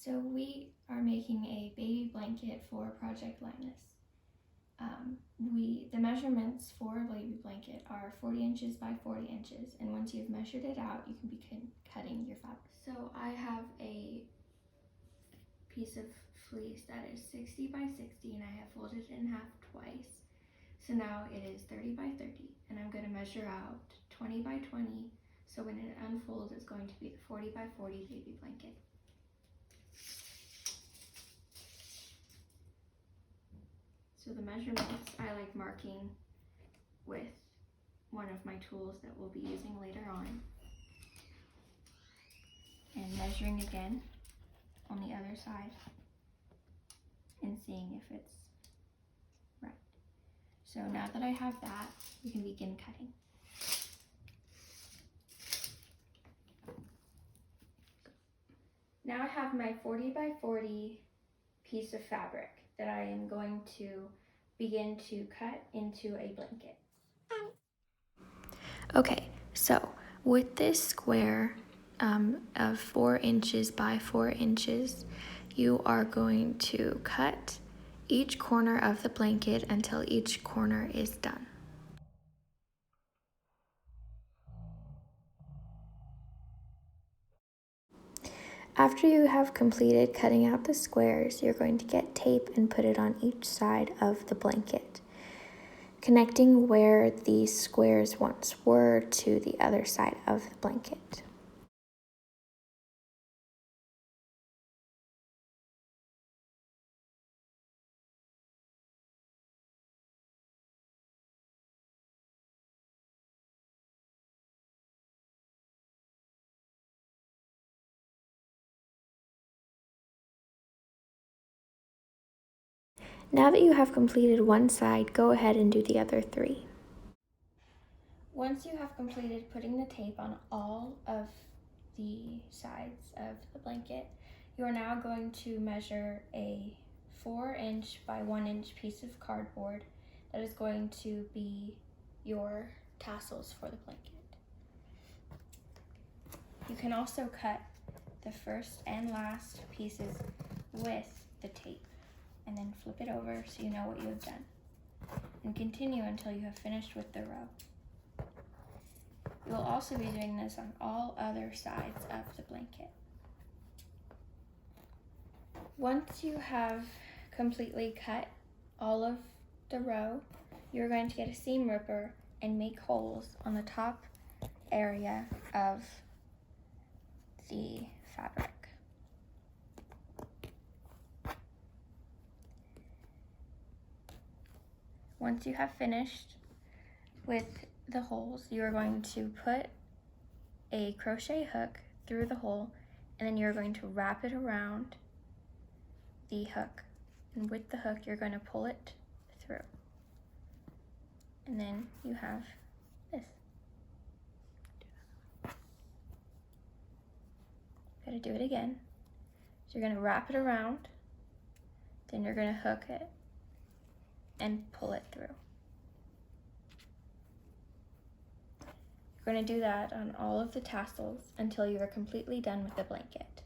So we are making a baby blanket for Project Linus. The measurements for a baby blanket are 40 inches by 40 inches, and once you've measured it out, you can begin cutting your fabric. So I have a piece of fleece that is 60 by 60, and I have folded it in half twice. So now it is 30 by 30, and I'm going to measure out 20 by 20, so when it unfolds, it's going to be the 40 by 40 baby blanket. So the measurements I like marking with one of my tools that we'll be using later on, and measuring again on the other side and seeing if it's right. So now that I have that, we can begin cutting. Now I have my 40 by 40 piece of fabric that I am going to begin to cut into a blanket. Okay, so with this square of 4 inches by 4 inches, you are going to cut each corner of the blanket until each corner is done. After you have completed cutting out the squares, you're going to get tape and put it on each side of the blanket, connecting where the squares once were to the other side of the blanket. Now that you have completed one side, go ahead and do the other 3. Once you have completed putting the tape on all of the sides of the blanket, you are now going to measure a 4-inch by 1-inch piece of cardboard that is going to be your tassels for the blanket. You can also cut the first and last pieces with the tape, and then flip it over so you know what you have done. And continue until you have finished with the row. You will also be doing this on all other sides of the blanket. Once you have completely cut all of the row, you're going to get a seam ripper and make holes on the top area of the fabric. Once you have finished with the holes, you are going to put a crochet hook through the hole, and then you're going to wrap it around the hook. And with the hook, you're going to pull it through. And then you have this. Gotta do it again. So you're gonna wrap it around, then you're gonna hook it and pull it through. You're going to do that on all of the tassels until you are completely done with the blanket.